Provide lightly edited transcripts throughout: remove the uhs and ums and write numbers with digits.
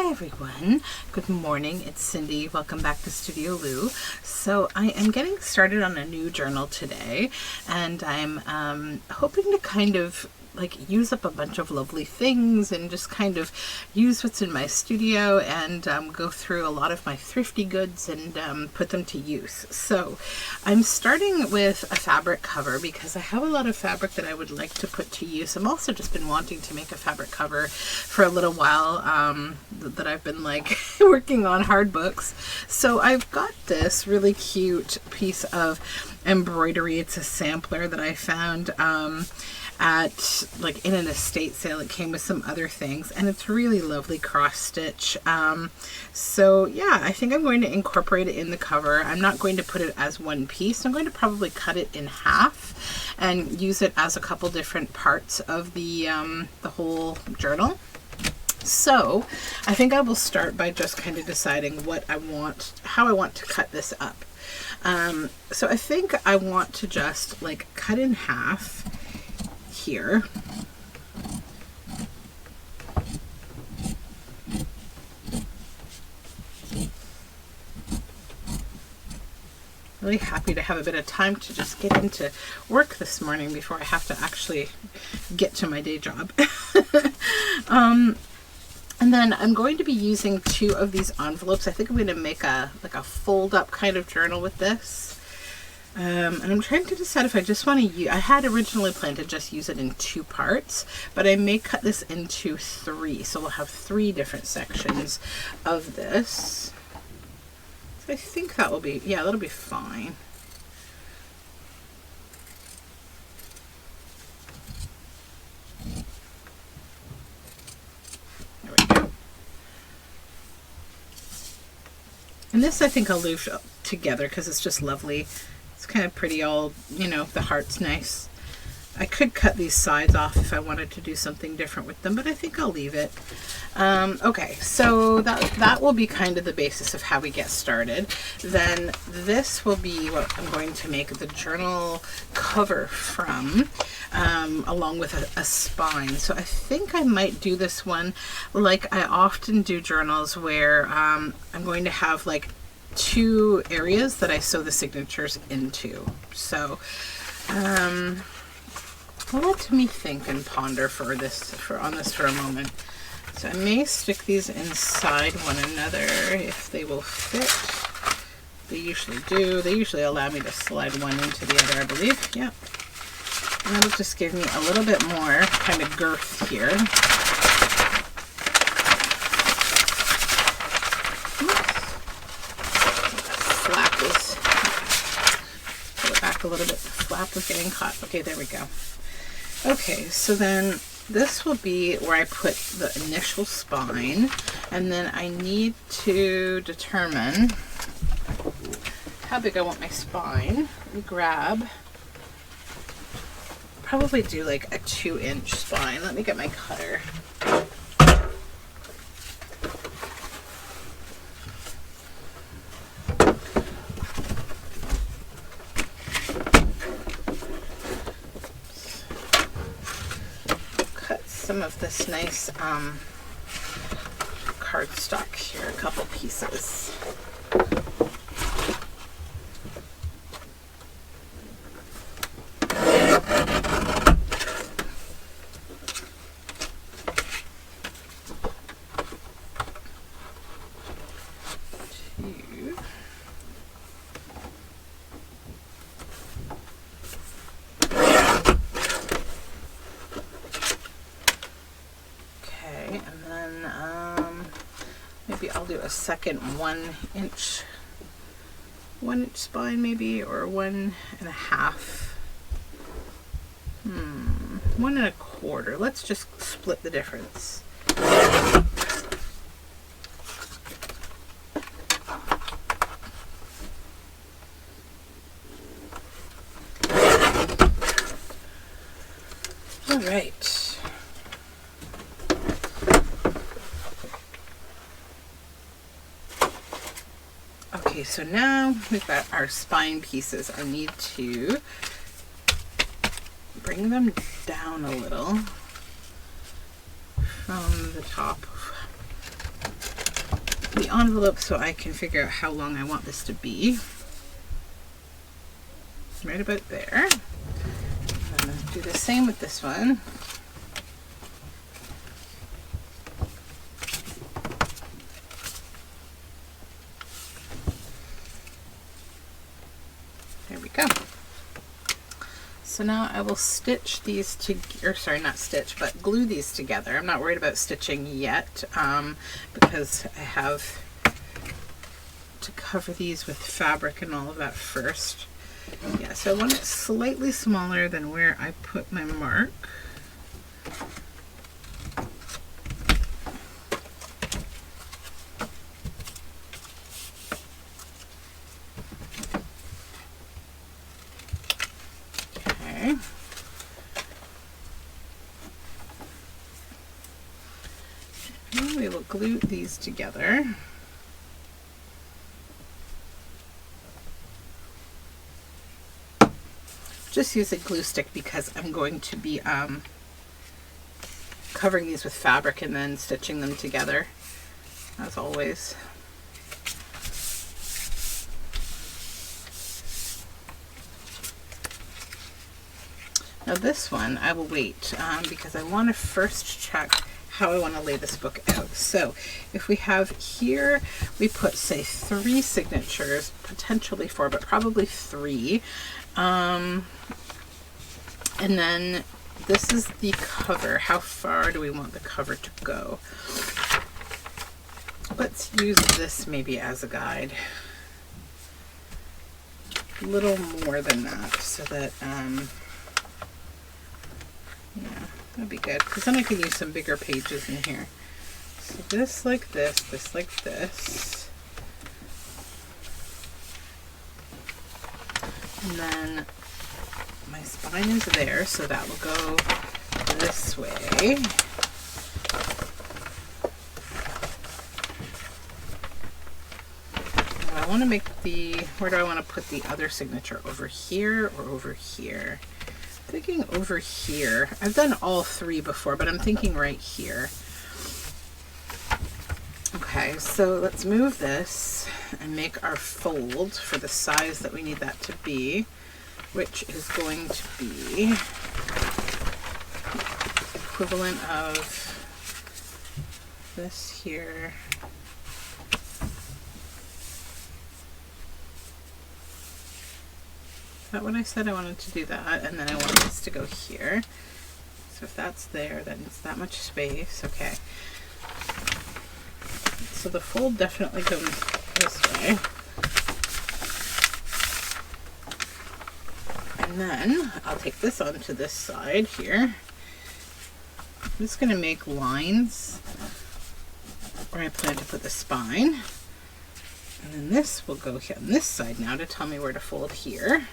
Hi everyone, good morning, it's Cindy. Welcome back to Studioloo. So I am getting started on a new journal today, and I'm hoping to kind of use up a bunch of lovely things and just kind of use what's in my studio and go through a lot of my thrifty goods and put them to use. So I'm starting with a fabric cover because I have a lot of fabric that I would like to put to use. I've also just been wanting to make a fabric cover for a little while that I've been working on hard books. So I've got this really cute piece of embroidery. It's a sampler that I found at in an estate sale. It came with some other things, and it's really lovely cross stitch. So yeah, I think I'm going to incorporate it in the cover. I'm not going to put it as one piece. I'm going to probably cut it in half and use it as a couple different parts of the whole journal. So I think I will start by just kind of deciding how I want to cut this up. So I think I want to just cut in half here. Really happy to have a bit of time to just get into work this morning before I have to actually get to my day job. And then I'm going to be using 2 of these envelopes. I think I'm going to make a fold up kind of journal with this. And I'm trying to decide if I just want to use, I had originally planned to just use it in 2 parts, but I may cut this into 3. So we'll have 3 different sections of this. So I think that will be, yeah, that'll be fine. There we go. And this I think I'll leave together because it's just lovely. It's kind of pretty all, the heart's nice. I could cut these sides off if I wanted to do something different with them, but I think I'll leave it. Okay, so that will be kind of the basis of how we get started. Then this will be what I'm going to make the journal cover from, along with a spine. So I think I might do this one like I often do journals, where I'm going to have 2 areas that I sew the signatures into. So let me think and ponder on this for a moment. So I may stick these inside one another if they will fit. They usually do. They usually allow me to slide one into the other, I believe. Yeah. And that'll just give me a little bit more kind of girth here. A little bit. The flap was getting caught. Okay, there we go. Okay, so then this will be where I put the initial spine, and then I need to determine how big I want my spine. Grab, probably do a 2-inch spine. Let me get my cutter. Some of this nice cardstock here, a couple pieces. Maybe I'll do a second 1-inch spine, maybe, or 1 1/2. 1 1/4. Let's just split the difference. All right. Okay, so now we've got our spine pieces. I need to bring them down a little from the top. envelope so I can figure out how long I want this to be. Right about there. I'm going to do the same with this one. There we go. So now I will stitch these or sorry, not stitch, but glue these together. I'm not worried about stitching yet because I have to cover these with fabric and all of that first. Yeah, so I want it slightly smaller than where I put my mark. Okay. And we will glue these together. Just use a glue stick because I'm going to be covering these with fabric and then stitching them together, as always. Now this one I will wait because I want to first check how I want to lay this book out. So if we have here, we put say 3 signatures, potentially 4, but probably 3. And then this is the cover. How far do we want the cover to go? Let's use this maybe as a guide. A little more than that so that, yeah, that'd be good. Because then I can use some bigger pages in here. So this like this, this like this. And then my spine is there, so that will go this way. Now I want to make where do I want to put the other signature? Over here or over here? I'm thinking over here. I've done all 3 before, but I'm thinking right here. Okay, so let's move this and make our fold for the size that we need that to be, which is going to be equivalent of this here. Is that what I said? I wanted to do that, and then I want this to go here. So if that's there, that needs that much space. Okay. So the fold definitely goes this way. And then I'll take this onto this side here. I'm just going to make lines where I plan to put the spine. And then this will go here on this side now to tell me where to fold here.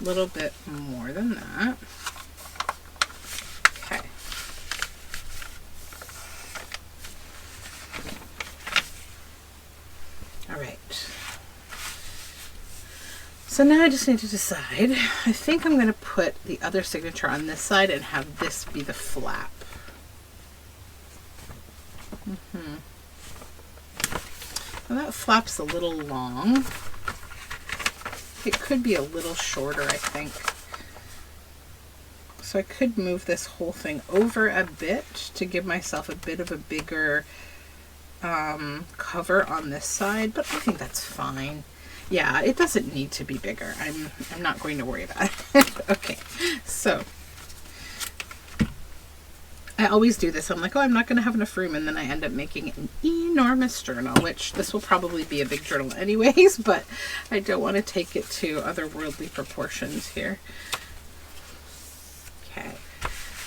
A little bit more than that. Okay. All right. So now I just need to decide. I think I'm going to put the other signature on this side and have this be the flap. Well, that flap's a little long. It could be a little shorter, I think. So I could move this whole thing over a bit to give myself a bit of a bigger cover on this side, but I think that's fine. Yeah, it doesn't need to be bigger. I'm not going to worry about it. Okay, so I always do this. I'm like, oh, I'm not going to have enough room, and then I end up making an enormous journal, which this will probably be a big journal anyways, but I don't want to take it to otherworldly proportions here. Okay,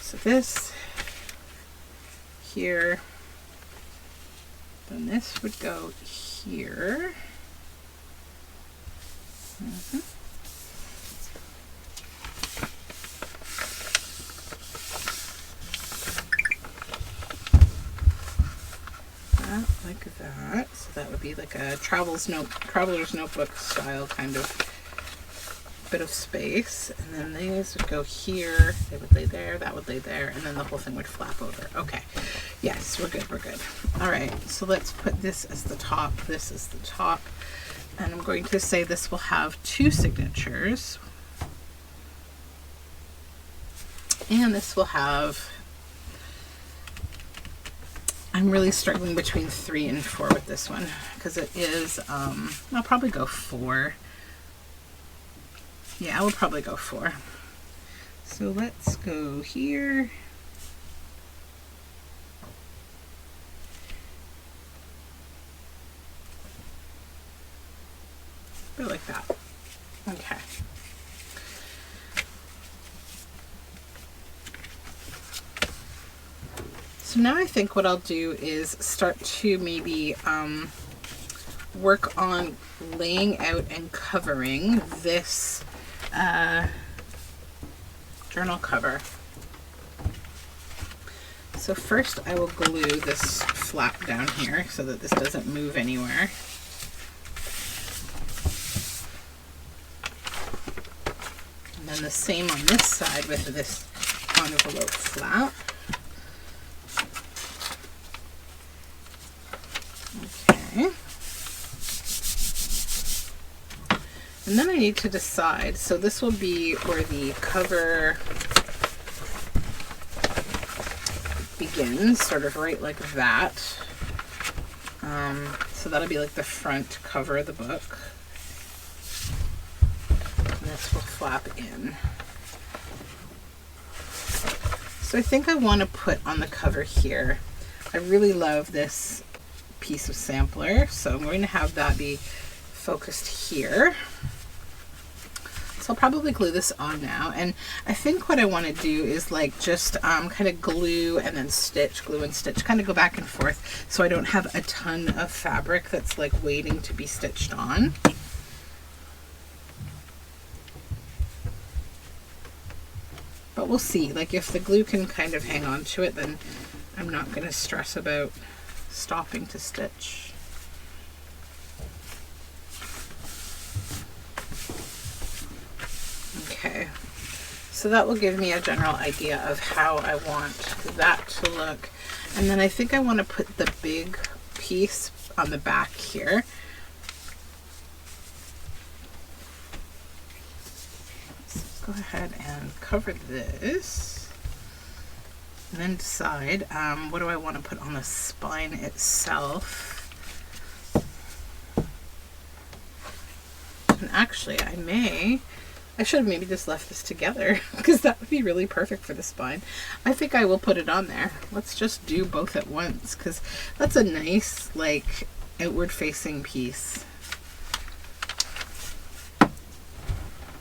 so this here, then this would go here. That, like that. So that would be like a traveler's notebook style kind of bit of space, and then these would go here, they would lay there, that would lay there, and then the whole thing would flap over. Okay, yes, we're good, we're good. All right, so let's put this as the top, this is the top, and I'm going to say this will have 2 signatures, and this will have, I'm really struggling between 3 and 4 with this one, because it is, I'll probably go 4. Yeah, I will probably go 4. So let's go here. Go like that. Okay. So now I think what I'll do is start to maybe work on laying out and covering this journal cover. So first I will glue this flap down here so that this doesn't move anywhere. And then the same on this side with this envelope flap. Okay. And then I need to decide, so this will be where the cover begins, sort of right like that. So that'll be like the front cover of the book. And this will flap in. So I think I want to put on the cover here, I really love this piece of sampler, so I'm going to have that be focused here. So I'll probably glue this on now, and I think what I want to do is like just kind of glue and then stitch, glue and stitch, kind of go back and forth so I don't have a ton of fabric that's like waiting to be stitched on. But we'll see, like if the glue can kind of hang on to it, then I'm not going to stress about stopping to stitch. Okay, so that will give me a general idea of how I want that to look. And then I think I want to put the big piece on the back here. So go ahead and cover this. And then decide what do I want to put on the spine itself. And actually I should have maybe just left this together because that would be really perfect for the spine. I think I will put it on there. Let's just do both at once because that's a nice like outward facing piece.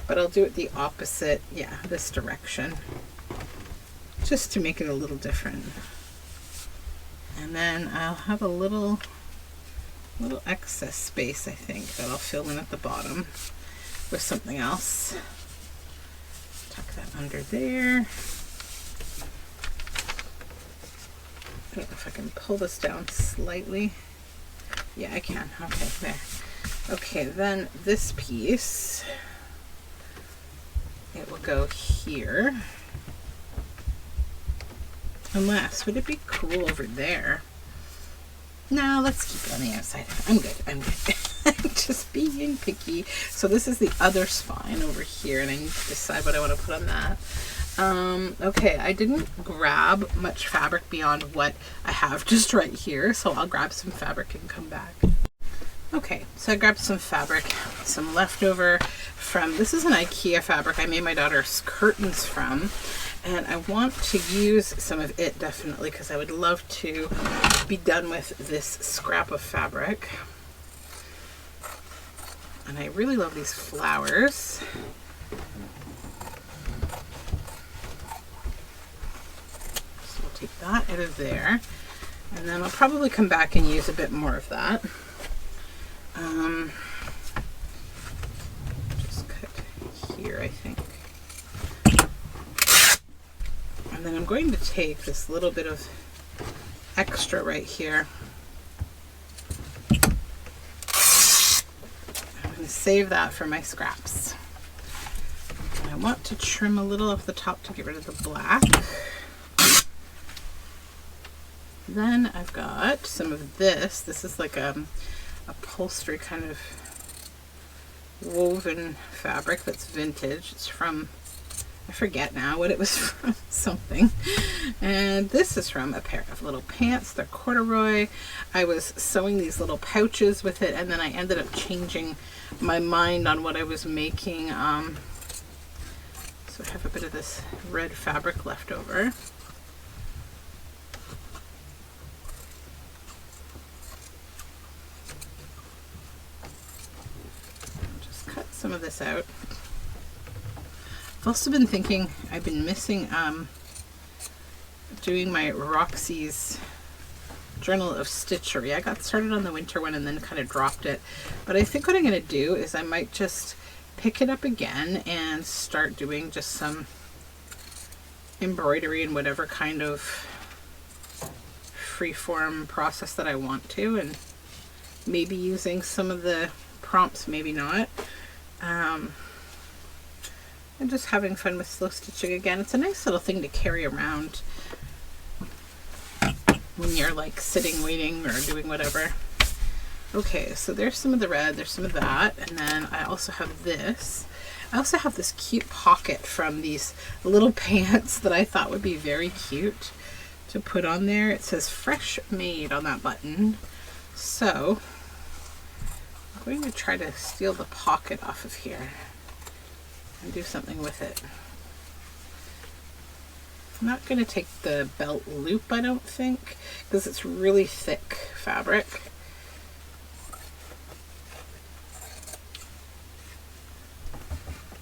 But I'll do it the opposite, yeah, this direction, just to make it a little different. And then I'll have a little excess space, I think, that I'll fill in at the bottom with something else. Tuck that under there. I don't know if I can pull this down slightly. Yeah, I can. Okay, there. Okay, then this piece, it will go here. Unless, would it be cool over there? No, let's keep it on the outside. I'm good. I'm good. I'm just being picky. So this is the other spine over here, and I need to decide what I want to put on that. Okay, I didn't grab much fabric beyond what I have just right here, so I'll grab some fabric and come back. Okay, so I grabbed some fabric, some leftover from, this is an IKEA fabric I made my daughter's curtains from. And I want to use some of it definitely because I would love to be done with this scrap of fabric. And I really love these flowers. So we'll take that out of there. And then I'll probably come back and use a bit more of that. Just cut here, I think. And then I'm going to take this little bit of extra right here. I'm going to save that for my scraps. want to trim a little off the top to get rid of the black. Then I've got some of this. This is like a upholstery kind of woven fabric that's vintage. It's from, I forget now what it was from, something. And this is from a pair of little pants. They're corduroy. I was sewing these little pouches with it, and then I ended up changing my mind on what I was making. So I have a bit of this red fabric left over. Just cut some of this out. I've also been thinking, I've been missing doing my Roxy's Journal of Stitchery. I got started on the winter one and then kind of dropped it. But I think what I'm going to do is I might just pick it up again and start doing just some embroidery in whatever kind of freeform process that I want to, and maybe using some of the prompts, maybe not. And just having fun with slow stitching again. It's a nice little thing to carry around when you're like sitting, waiting, or doing whatever. Okay, so there's some of the red, there's some of that, and then I also have this. I also have this cute pocket from these little pants that I thought would be very cute to put on there. It says fresh made on that button. So I'm going to try to steal the pocket off of here and do something with it. I'm not going to take the belt loop, I don't think, because it's really thick fabric.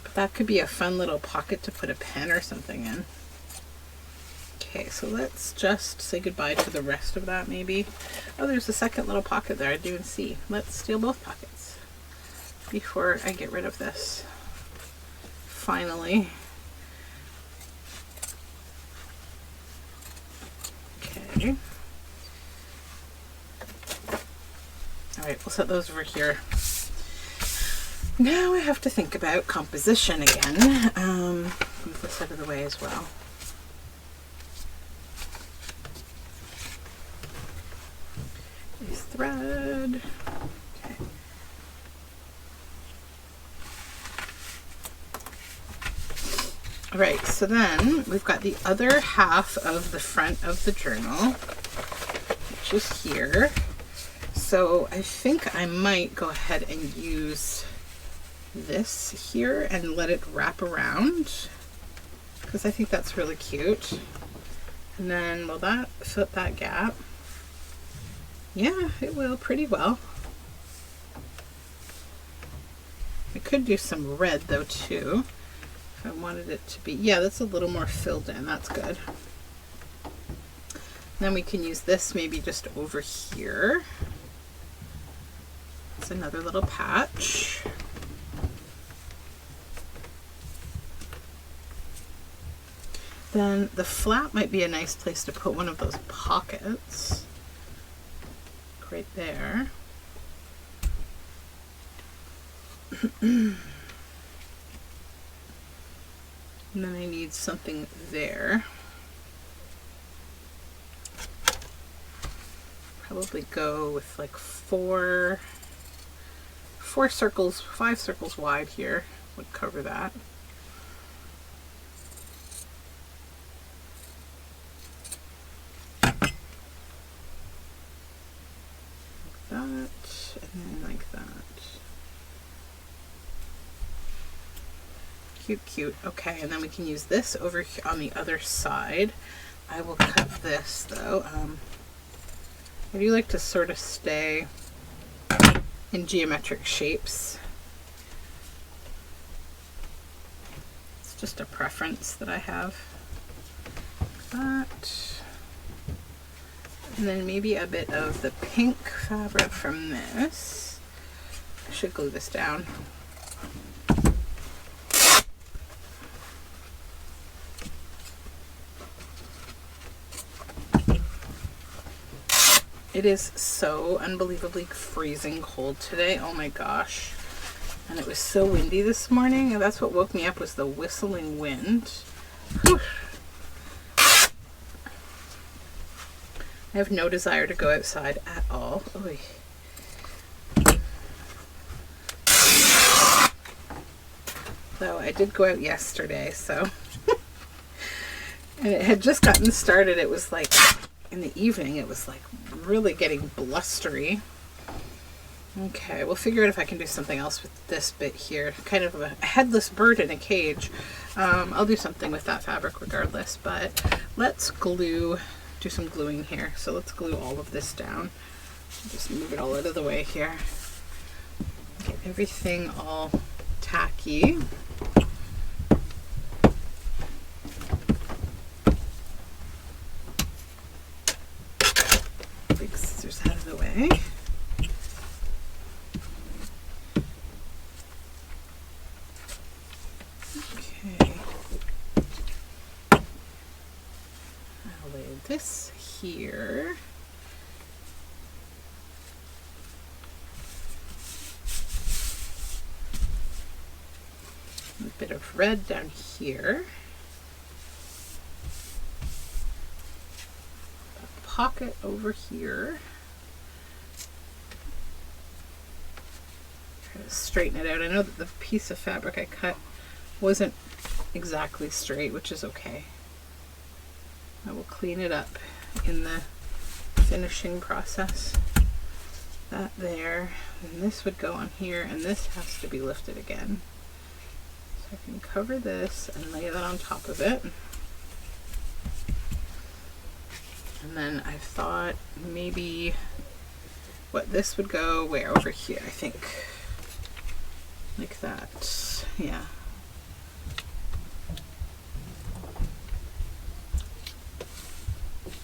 But that could be a fun little pocket to put a pen or something in. Okay, so let's just say goodbye to the rest of that maybe. Oh, there's a second little pocket there I didn't see. Let's steal both pockets before I get rid of this. Finally. Okay. Alright, we'll set those over here. Now I have to think about composition again. Move this out of the way as well. This thread. Okay. Alright, so then we've got the other half of the front of the journal, which is here. So I think I might go ahead and use this here and let it wrap around, because I think that's really cute. And then will that fit that gap? Yeah, it will pretty well. I could do some red though too. I wanted it to be, yeah, that's a little more filled in. That's good. Then we can use this maybe just over here. It's another little patch. Then the flap might be a nice place to put one of those pockets. Right there. And then I need something there. Probably go with like four circles, 5 circles wide here would cover that. Like that, and then like that. Cute, cute. Okay, and then we can use this over here on the other side. I will cut this though. I do like to sort of stay in geometric shapes. It's just a preference that I have. That. And then maybe a bit of the pink fabric from this. I should glue this down. It is so unbelievably freezing cold today. Oh my gosh. And it was so windy this morning, and that's what woke me up, was the whistling wind. Whew. I have no desire to go outside at all. Oy. So I did go out yesterday, so and it had just gotten started. It was like in the evening, it was like really getting blustery. Okay, we'll figure out if I can do something else with this bit here. Kind of a headless bird in a cage. I'll do something with that fabric regardless, but let's do some gluing here. So let's glue all of this down. Just move it all out of the way here. Get everything all tacky. Big scissors out of the way. This here. A bit of red down here. A pocket over here. Try to straighten it out. I know that the piece of fabric I cut wasn't exactly straight, which is okay. I will clean it up in the finishing process. That there, and this would go on here, and this has to be lifted again. So I can cover this and lay that on top of it. And then I've thought maybe what this would go where, over here, I think. Like that, yeah.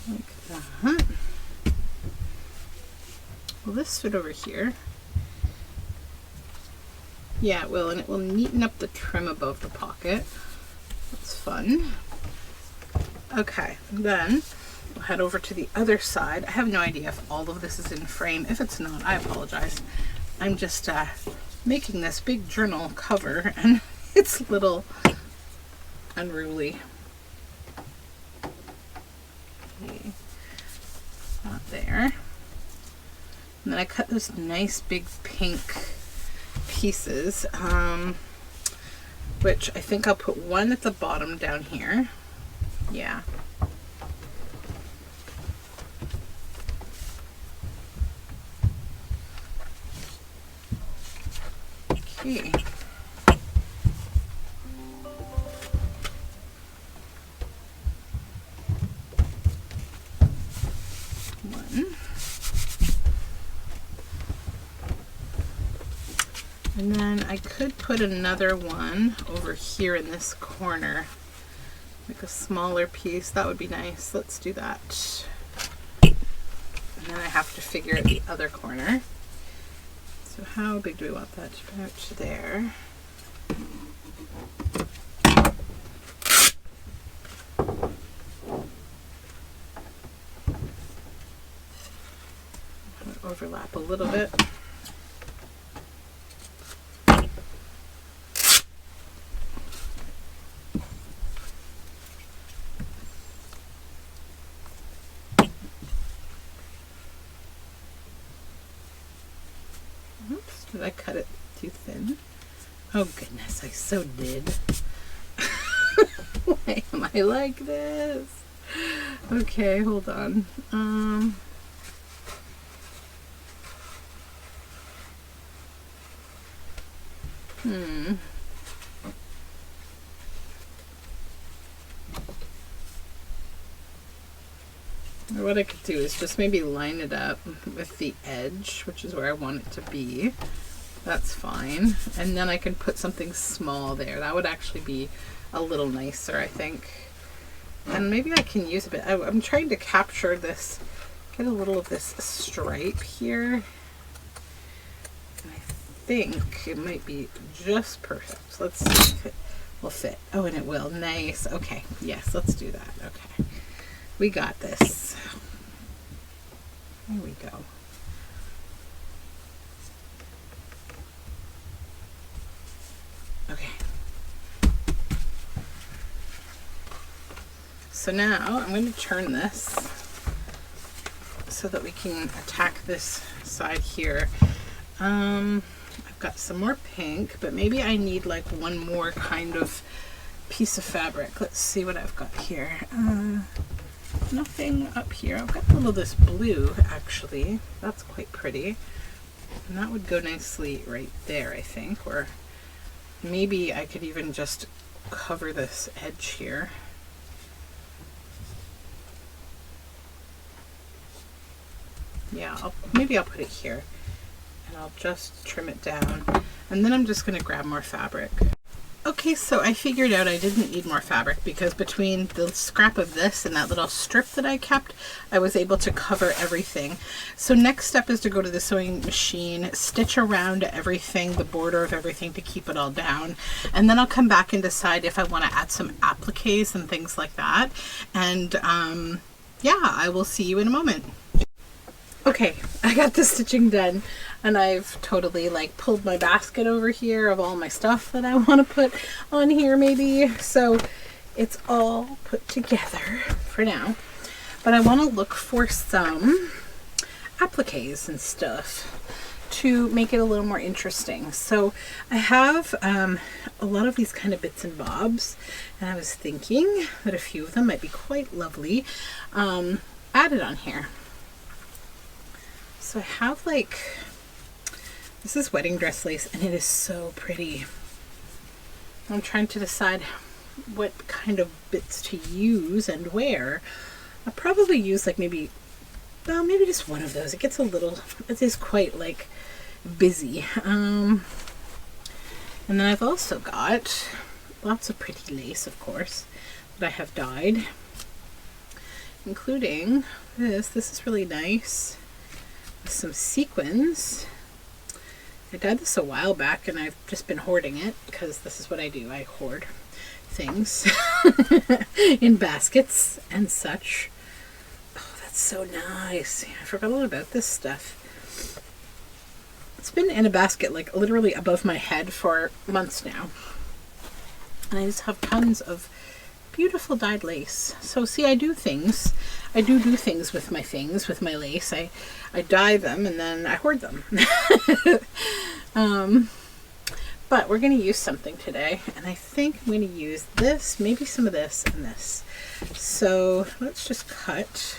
Like that. Will this fit over here? Yeah, it will, and it will neaten up the trim above the pocket. That's fun. Okay, then we'll head over to the other side. I have no idea if all of this is in frame. If it's not, I apologize. I'm just making this big journal cover, and it's a little unruly. Okay. Not there. And then I cut those nice big pink pieces, which I think I'll put one at the bottom down here. Yeah. Okay. One. And then I could put another one over here in this corner, like a smaller piece. That would be nice. Let's do that. And then I have to figure out the other corner. So how big do we want that? About there. Overlap a little bit. Oops, did I cut it too thin? Oh goodness, I so did. Why am I like this? Okay, hold on. Or what I could do is just maybe line it up with the edge, which is where I want it to be. That's fine. And then I can put something small there. That would actually be a little nicer, I think. And maybe I can use a bit. I'm trying to capture this, get a little of this stripe here. And I think it might be just perfect. Let's see if it will fit. Oh, and it will. Nice. Okay. Yes, let's do that. Okay. We got this. There we go. so now I'm going to turn this so that we can attack this side here. I've got some more pink, but maybe I need like one more kind of piece of fabric. Let's see what I've got here. Nothing up here. I've got a little of this blue actually. That's quite pretty. And that would go nicely right there, I think. Or maybe I could even just cover this edge here. Yeah, maybe I'll put it here. And I'll just trim it down. And then I'm just going to grab more fabric. Okay, so I figured out I didn't need more fabric because between the scrap of this and that little strip that I kept, I was able to cover everything. So next step is to go to the sewing machine, stitch around everything, the border of everything to keep it all down. And then I'll come back and decide if I want to add some appliques and things like that. And yeah, I will see you in a moment. Okay, I got the stitching done and I've totally like pulled my basket over here of all my stuff that I want to put on here maybe. So it's all put together for now, but I want to look for some appliques and stuff to make it a little more interesting. So I have a lot of these kind of bits and bobs, and I was thinking that a few of them might be quite lovely added on here. So I have like, this is wedding dress lace and it is so pretty. I'm trying to decide what kind of bits to use and where. I'll probably use like maybe, well, maybe just one of those. It gets a little, it is quite like busy. And then I've also got lots of pretty lace, of course, that I have dyed, including this. This is really nice. Some sequins. I dyed this a while back and I've just been hoarding it because this is what I do. I hoard things in baskets and such. Oh, that's so nice. I forgot all about this stuff. It's been in a basket like literally above my head for months now. And I just have tons of beautiful dyed lace. So see, I do things. I do things with my things, with my lace. I dye them and then I hoard them. But we're going to use something today, and I think I'm going to use this, maybe some of this and this. So let's just cut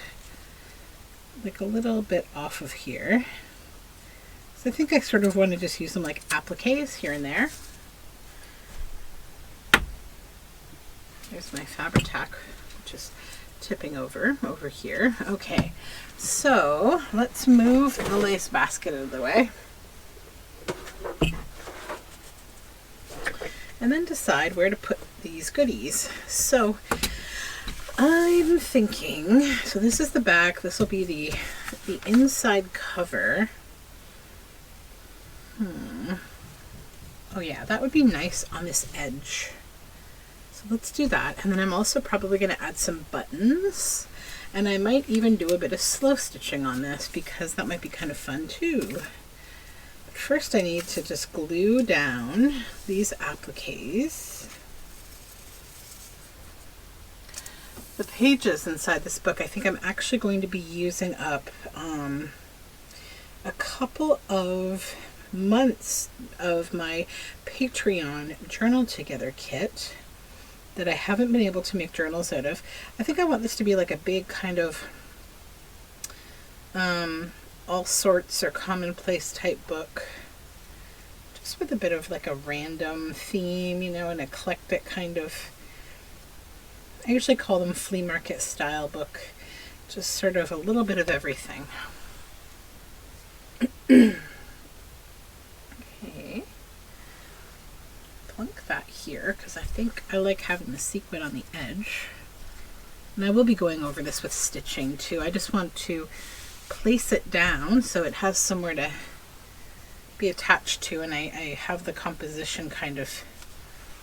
like a little bit off of here. So I think I sort of want to just use them like appliques here and there. There's my Fabri-Tac, which is tipping over here. Okay, so let's move the lace basket out of the way. And then decide where to put these goodies. So I'm thinking, so this is the back, this will be the inside cover. Oh yeah, that would be nice on this edge. So let's do that. And then I'm also probably going to add some buttons, and I might even do a bit of slow stitching on this because that might be kind of fun too. But first I need to just glue down these appliques. The pages inside this book, I think I'm actually going to be using up a couple of months of my Patreon Journal Together kit that I haven't been able to make journals out of. I think I want this to be like a big kind of all sorts or commonplace type book, just with a bit of like a random theme, you know, an eclectic kind of, I usually call them flea market style book, just sort of a little bit of everything. Okay, plunk that here because I think I like having the sequin on the edge. And I will be going over this with stitching too. I just want to place it down so it has somewhere to be attached to, and I have the composition kind of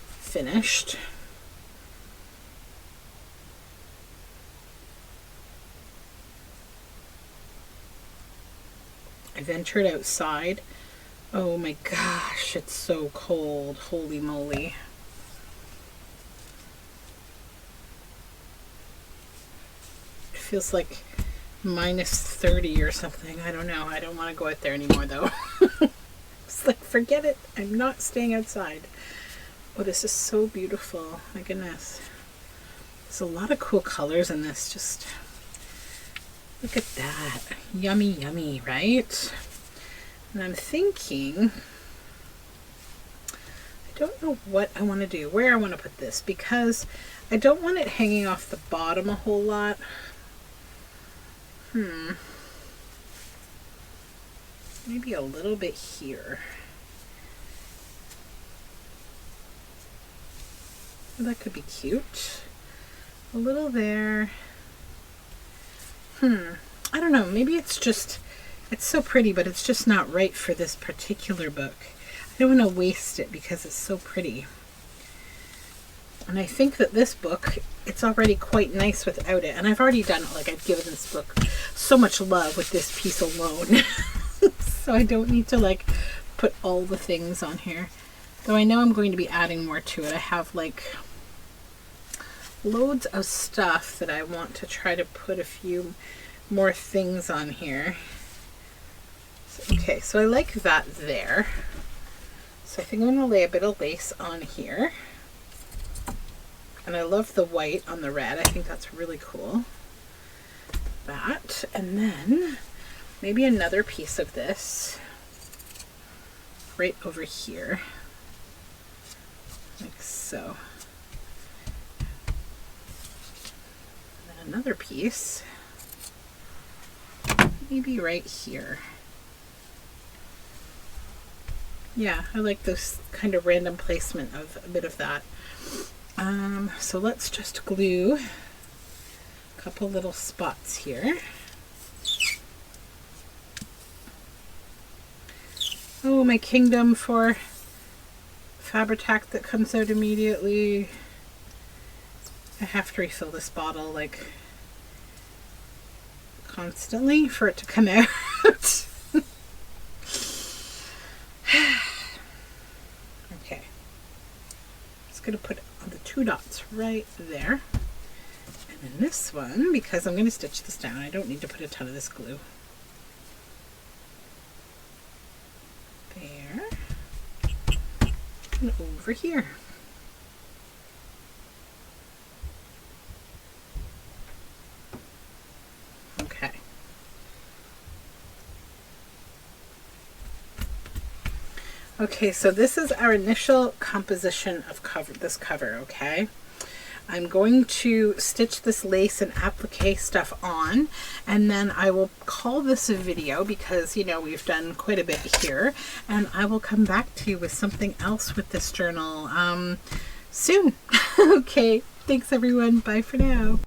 finished. I ventured outside. Oh my gosh, it's so cold. Holy moly. feels like -30 or something. I don't know. I don't want to go out there anymore though. It's like, forget it. I'm not staying outside. Oh, this is so beautiful. My goodness. There's a lot of cool colors in this. Just look at that. Yummy, yummy, right? And I'm thinking, I don't know what I want to do, where I want to put this, because I don't want it hanging off the bottom a whole lot. Maybe a little bit here. Oh, that could be cute. A little there. I don't know, maybe it's just, it's so pretty, but it's just not right for this particular book. I don't want to waste it because it's so pretty. And I think that this book, it's already quite nice without it. And I've already done it, like I've given this book so much love with this piece alone. So I don't need to like put all the things on here. Though I know I'm going to be adding more to it. I have like loads of stuff that I want to try to put a few more things on here. So, okay, so I like that there. So I think I'm going to lay a bit of lace on here. And I love the white on the red. I think that's really cool. That, and then maybe another piece of this right over here, like so. And then another piece, maybe right here. Yeah, I like this kind of random placement of a bit of that. So let's just glue a couple little spots here. Oh, my kingdom for Fabri-Tac that comes out immediately. I have to refill this bottle like constantly for it to come out. Okay. Just going to put the 2 dots right there. And then this one, because I'm going to stitch this down, I don't need to put a ton of this glue. There. And over here. Okay. Okay, so this is our initial composition of this cover, okay? I'm going to stitch this lace and applique stuff on, and then I will call this a video because, you know, we've done quite a bit here, and I will come back to you with something else with this journal soon. Okay, thanks everyone. Bye for now.